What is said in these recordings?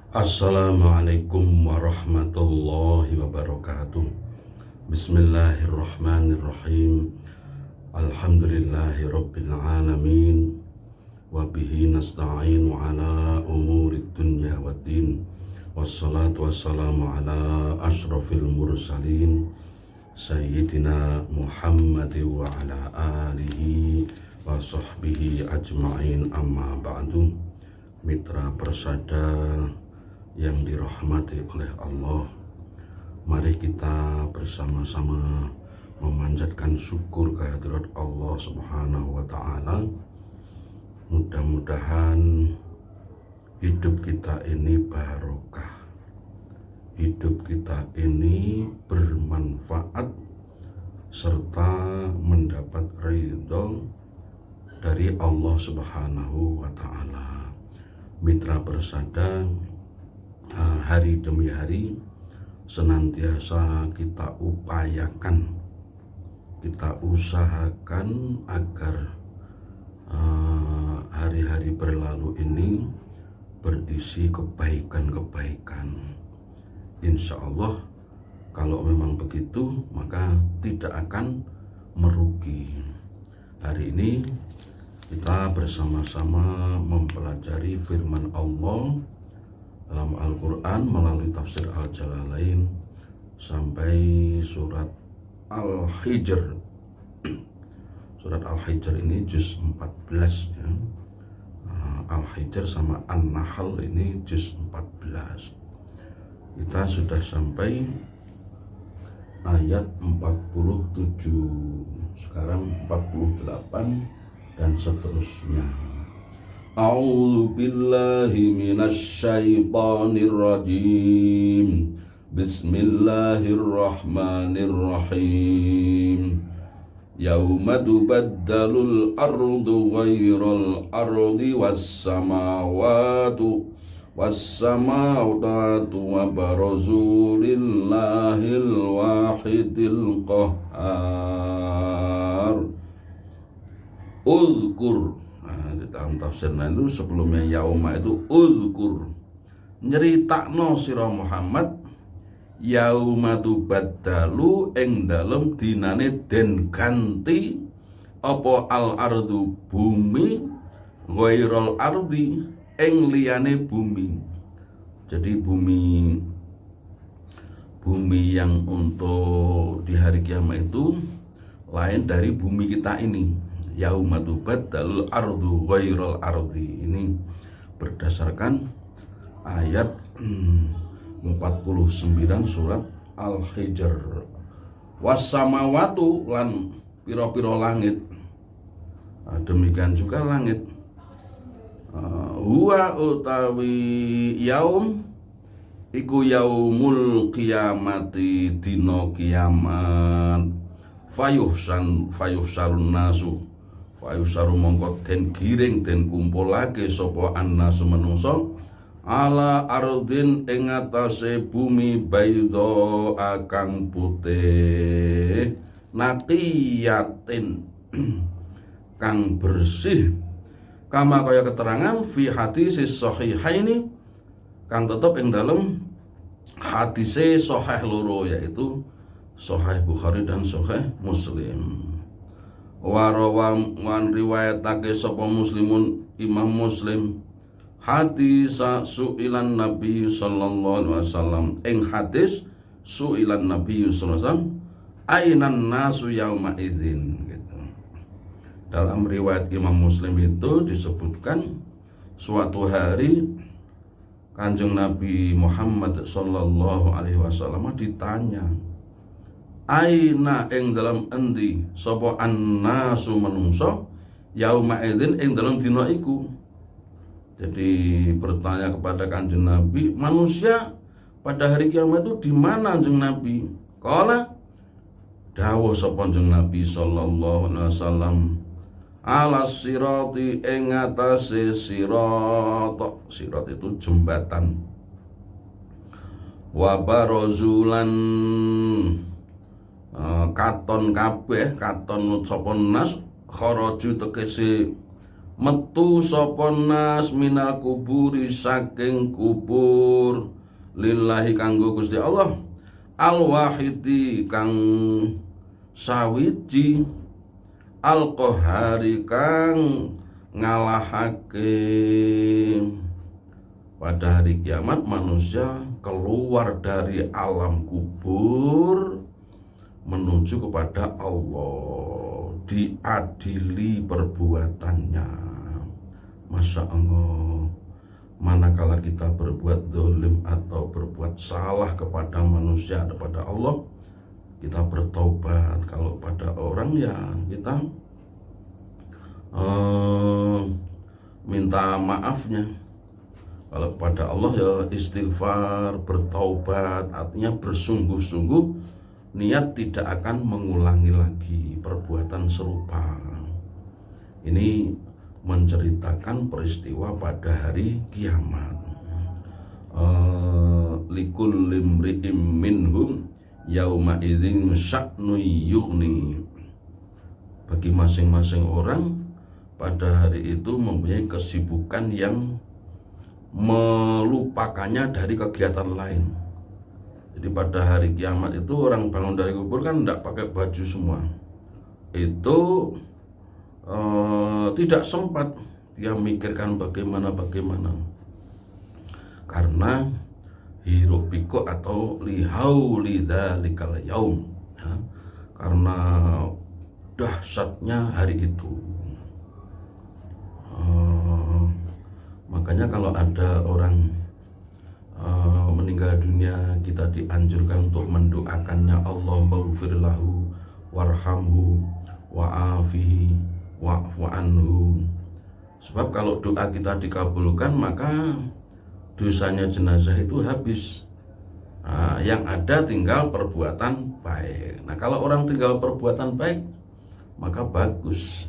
Assalamualaikum warahmatullahi wabarakatuh. Bismillahirrahmanirrahim. Alhamdulillahi rabbil alamin. Wabihi nasta'inu ala umurid dunya waddin. Wassalatu wassalamu ala ashrafil mursalin Sayyidina Muhammad wa ala alihi wa sahbihi ajma'in, amma ba'du. Mitra persada yang dirahmati oleh Allah, mari kita bersama-sama memanjatkan syukur kehadirat Allah Subhanahu wa Ta'ala. Mudah-mudahan hidup kita ini barokah, hidup kita ini bermanfaat serta mendapat ridho dari Allah Subhanahu wa Ta'ala. Mitra persada, hari demi hari senantiasa kita upayakan, kita usahakan agar hari-hari berlalu ini berisi kebaikan-kebaikan. Insya Allah kalau memang begitu maka tidak akan merugi. Hari ini kita bersama-sama mempelajari firman Allah dalam Al-Quran melalui tafsir Al-Jalalain sampai surat Al-Hijr. Surat Al-Hijr ini juz 14 ya. Al-Hijr sama An-Nahl ini juz 14. Kita sudah sampai ayat 47, sekarang 48 dan seterusnya. A'udzu billahi minasyaitonir rajim. Bismillahirrahmanirrahim. Yauma tubaddalul ardu ghairal ardi was-samawati wa barazu lillahil wahidil qahhar. Uzkur, di dalam tafsirnya itu sebelumnya yauma itu uzkur, nyeritakno sira Muhammad yauma tubaddalu ing dalem dinane den ganti apa al ardu bumi ghairal ardi ing liyane bumi. Jadi bumi yang untuk di hari kiamat itu lain dari bumi kita ini. Yauma tubaddalul ardu ghairal ardi, ini berdasarkan ayat 49 surat Al-Hijr. Was-samawatu lan piro-piro langit, demikian juga langit. Huwa utawi yaum iku yaumul kiamati, dino kiamat. Fayuhsarun nasu, fayuhsaru mongko den giring den kumpulake sapa annasu manungsa ala ardin ing atase bumi baydha akang putih naqiyatin kang bersih, kama kaya keterangan fi hadis sahihaini kang tetep ing dalem hadise sahih loro, yaitu Sahih Bukhari dan Sahih Muslim. Warawan riwayatake sapa Muslimun, Imam Muslim, hadis su'ilan Nabi sallallahu alaihi wasallam, ing hadis su'ilan Nabi sallallahu alaihi wasallam ainan nasu yauma idzin gitu. Dalam riwayat Imam Muslim itu disebutkan suatu hari Kanjeng Nabi Muhammad sallallahu alaihi wasallam ditanya, aina ing dalam endi sapa annasu manungsa yauma idzin ing dalam dina iku. Jadi bertanya kepada Kanjeng Nabi, manusia pada hari kiamat itu di mana Kanjeng Nabi? Qala dawuh sapa Kanjeng Nabi sallallahu alaihi wasallam, ala sirati ing atase sirat. Sirat itu jembatan. Wa barazulan katon kabeh, katon sapa nas kharaju tegese metu sapa nas minal kuburi saking kubur lillahi kanggo Gusti Allah al wahidi kang sawiji al qahari kang ngalahake. Pada hari kiamat manusia keluar dari alam kubur menuju kepada Allah, diadili perbuatannya. Masya Allah, manakala kita berbuat zalim atau berbuat salah kepada manusia, kepada Allah, kita bertobat. Kalau pada orang ya kita minta maafnya. Kalau kepada Allah ya istighfar, bertaubat, artinya bersungguh-sungguh niat tidak akan mengulangi lagi perbuatan serupa. Ini menceritakan peristiwa pada hari kiamat. Likul limri'im minhum yauma idzin sya'nu yughni. Bagi masing-masing orang pada hari itu mempunyai kesibukan yang melupakannya dari kegiatan lain. Jadi pada hari kiamat itu orang bangun dari kubur kan tidak pakai baju semua. Itu tidak sempat dia mikirkan bagaimana karena hiruk pikuk atau lihau lidzalikal yaum ya, karena dahsyatnya hari itu. Makanya kalau ada orang meninggal dunia, kita dianjurkan untuk mendoakannya, Allah maghfir lahu warhamhu wa'afihi wa'fu anhu. Sebab kalau doa kita dikabulkan maka dosanya jenazah itu habis. Yang ada tinggal perbuatan baik. Nah kalau orang tinggal perbuatan baik maka bagus.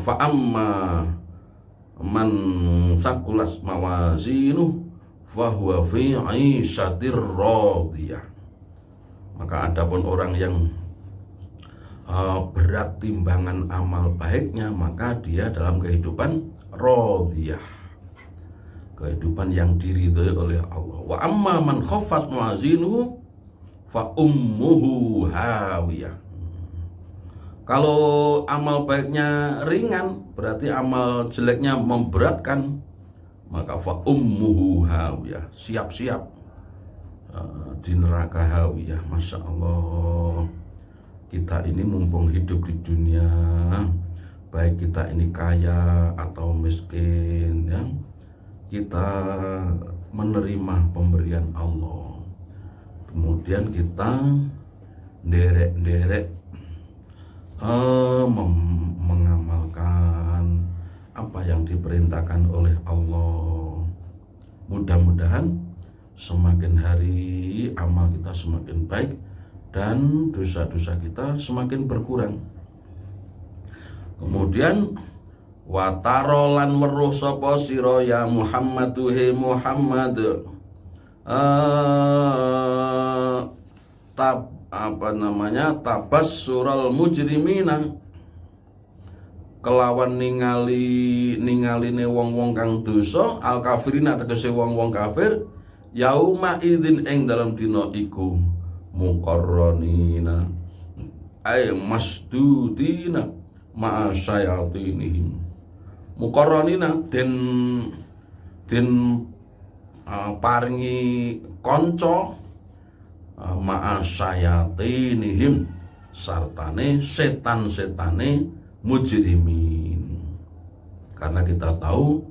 Fa'amma man sakulas mawazinuh fahuwa fi 'aisyatir radiyah. Maka adapun orang yang berat timbangan amal baiknya, maka dia dalam kehidupan radiyah, kehidupan yang diridhoi oleh Allah. Wa amma man khaffat mawazinuhu fa ummuhu hawiyah. Kalau amal baiknya ringan, berarti amal jeleknya memberatkan, maka fa ummuhu hawiyah, siap-siap di neraka hawiyah. Masya Allah, kita ini mumpung hidup di dunia, baik kita ini kaya atau miskin ya, kita menerima pemberian Allah, kemudian kita derek-derek mengamalkan apa yang diperintahkan oleh Allah. Mudah-mudahan semakin hari amal kita semakin baik dan dosa-dosa kita semakin berkurang. Kemudian watarolan weruh sapa sira ya Muhammadu he Muhammad tabassural mujrimina, kelawan ningaline wong-wong kang dosa, al kafirina tegese wong-wong kafir, yauma idzin ing dalam dina iku, muqarranina ay masdudina ma'a syayatinihim. Muqarranina den paringi kanca ma'a syayatinihim, sartane setan-setane mujrimin. Karena kita tahu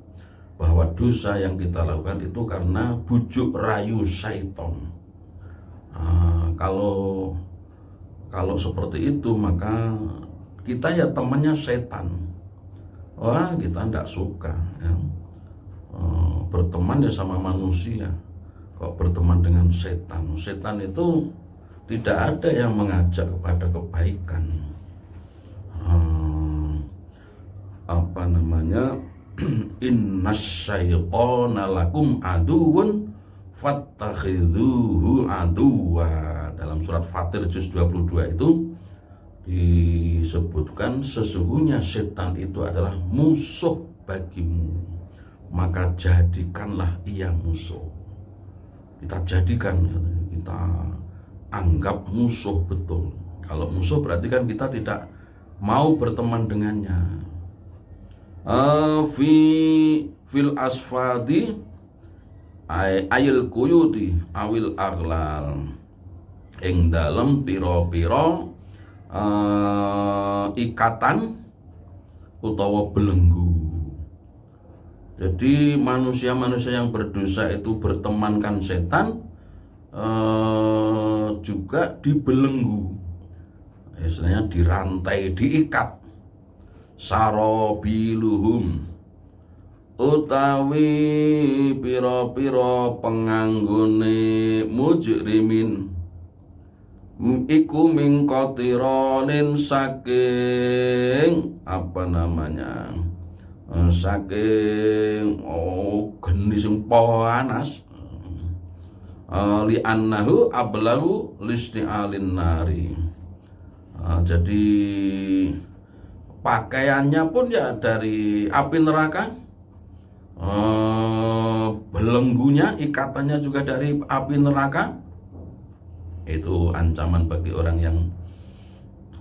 bahwa dosa yang kita lakukan itu karena bujuk rayu syaitan. Kalau seperti itu maka kita ya temannya setan. Wah, kita tidak suka ya. Berteman ya sama manusia, kok berteman dengan setan. Setan itu tidak ada yang mengajak kepada kebaikan. Innas syaitana lakum aduwwun fattakhidhuhu aduwwa. Dalam surat Fatir juz 22 itu disebutkan sesungguhnya setan itu adalah musuh bagimu, maka jadikanlah ia musuh. Kita jadikan, kita anggap musuh betul. Kalau musuh berarti kan kita tidak mau berteman dengannya. Fil asfadi ayil kuyuti awil aghlal, ing dalem pira-pira ikatan utawa belenggu. Jadi manusia-manusia yang berdosa itu bertemankan setan, juga dibelenggu, istilahnya dirantai, diikat. Sarobiluhum utawi pira-pira penganggone mujrimin iku mingkotironin saking saking geni sing panas, li annahu ablahu listi'alin nari. Jadi pakaiannya pun ya dari api neraka, belenggunya, ikatannya juga dari api neraka. Itu ancaman bagi orang yang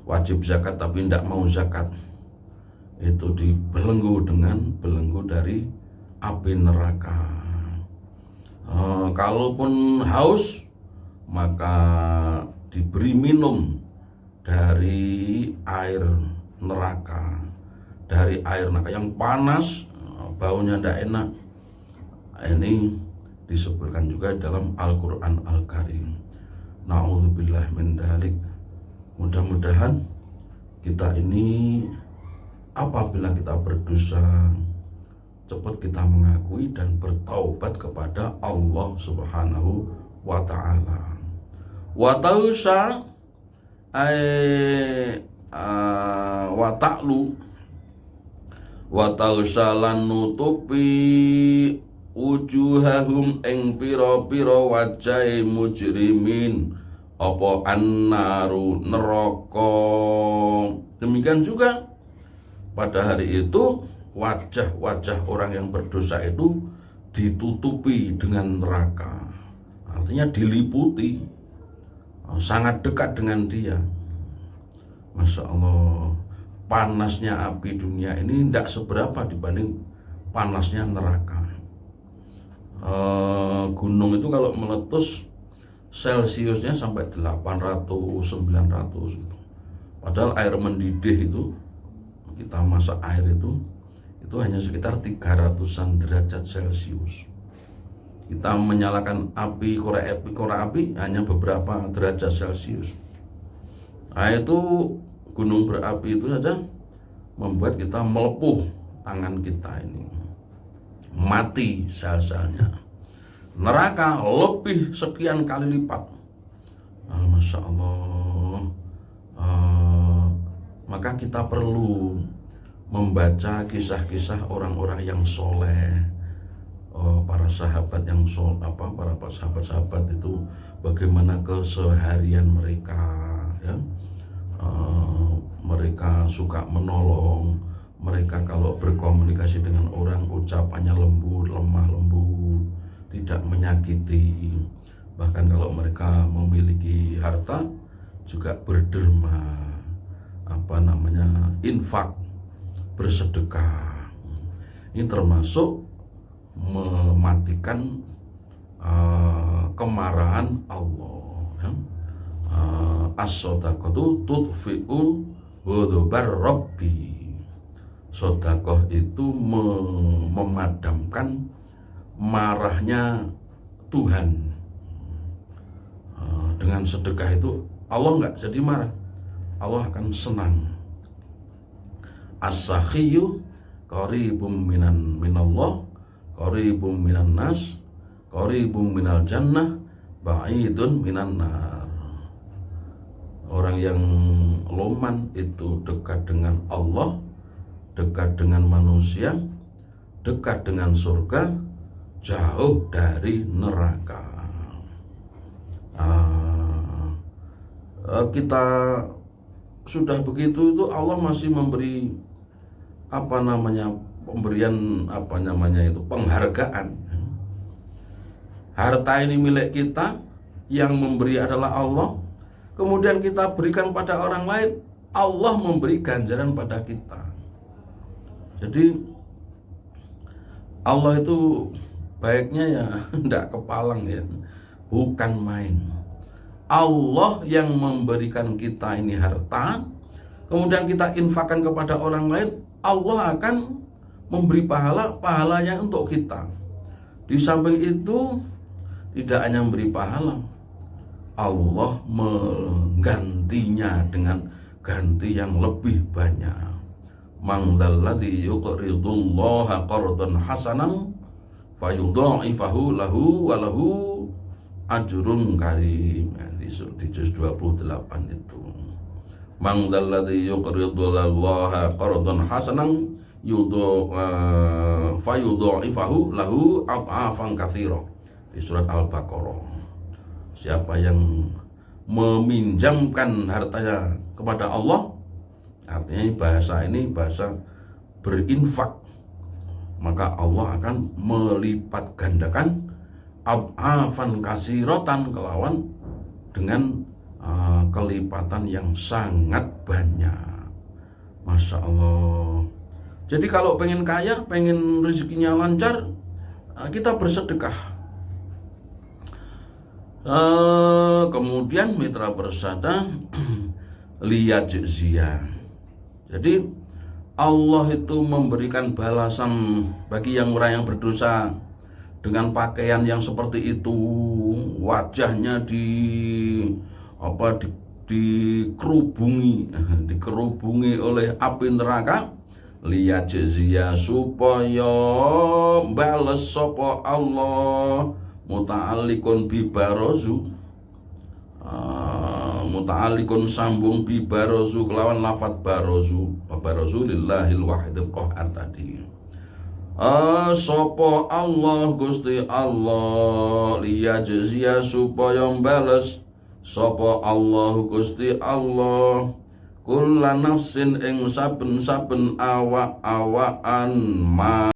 wajib zakat tapi tidak mau zakat. Itu dibelenggu dengan belenggu dari api neraka. Kalaupun haus, maka diberi minum dari air neraka, yang panas, baunya tidak enak. Ini disebutkan juga dalam Al-Quran Al-Karim. Na'udzubillah min dzalik. Mudah-mudahan kita ini apabila kita berdosa, cepat kita mengakui dan bertaubat kepada Allah Subhanahu wa ta'ala. Wa tausa wa ta'lu wa tausalan nutupi wujuhahum ing pira-pira wajahe mujrimin apa annaru neraka. Demikian juga pada hari itu wajah-wajah orang yang berdosa itu ditutupi dengan neraka, artinya diliputi, sangat dekat dengan dia. Masya Allah, panasnya api dunia ini tidak seberapa dibanding panasnya neraka. Gunung itu kalau meletus Celsiusnya sampai 800, 900. Padahal air mendidih itu, kita masak air itu hanya sekitar 300-an derajat Celcius. Kita menyalakan korek api hanya beberapa derajat Celcius. Nah, itu gunung berapi itu saja membuat kita melepuh, tangan kita ini mati sel-selnya. Neraka lebih sekian kali lipat. Masya Allah. Maka kita perlu membaca kisah-kisah orang-orang yang soleh, para sahabat yang para sahabat-sahabat itu bagaimana keseharian mereka, ya. Mereka suka menolong. Mereka kalau berkomunikasi dengan orang ucapannya lembut, lemah lembut, tidak menyakiti. Bahkan kalau mereka memiliki harta juga berderma, infak, bersedekah. Ini termasuk mematikan kemarahan Allah, ya. As-shadaqatu tudfi'u ghadabar rabbi. Sedekah itu memadamkan marahnya Tuhan. Dengan sedekah itu Allah enggak jadi marah, Allah akan senang. As-sakhiyyu qaribum minallah, qaribum minan nas, qaribum minal jannah, ba'idun minan nar. Orang yang loman itu dekat dengan Allah, dekat dengan manusia, dekat dengan surga, jauh dari neraka. Kita sudah begitu itu Allah masih memberi pemberian penghargaan. Harta ini milik kita, yang memberi adalah Allah. Kemudian kita berikan pada orang lain, Allah memberi ganjaran pada kita. Jadi Allah itu baiknya ya tidak kepalang ya, bukan main. Allah yang memberikan kita ini harta, kemudian kita infakkan kepada orang lain, Allah akan memberi pahalanya untuk kita. Di samping itu tidak hanya memberi pahala, Allah menggantinya dengan ganti yang lebih banyak. Man dzalladzi yuqridullaha qardan hasanan fayudha'ifahu lahu wa lahu ajrun karim. Di juz 28 itu. Man dzalladzi yuqridullaha qardan hasanan fayudha'ifahu lahu ad'afan katsira. Di surat Al-Baqarah. Siapa yang meminjamkan hartanya kepada Allah, artinya ini bahasa berinfak, maka Allah akan melipat gandakan ad'afan katsiratan, kelawan dengan kelipatan yang sangat banyak. Masya Allah. Jadi kalau pengen kaya, pengen rezekinya lancar, kita bersedekah. Kemudian mitra persada liyajziyah. Jadi Allah itu memberikan balasan bagi orang yang berdosa dengan pakaian yang seperti itu, wajahnya dikerubungi oleh api neraka, liyajziyah, supaya bales sapa Allah, muta'alliqun sambung bibarazu kelawan lafat barazu lillahil wahidil qahar tadi. Sapa Allah Gusti Allah, liyajziya, supaya bales sapa Allah Gusti Allah, kulla nafsin ing saben-saben awak-awakan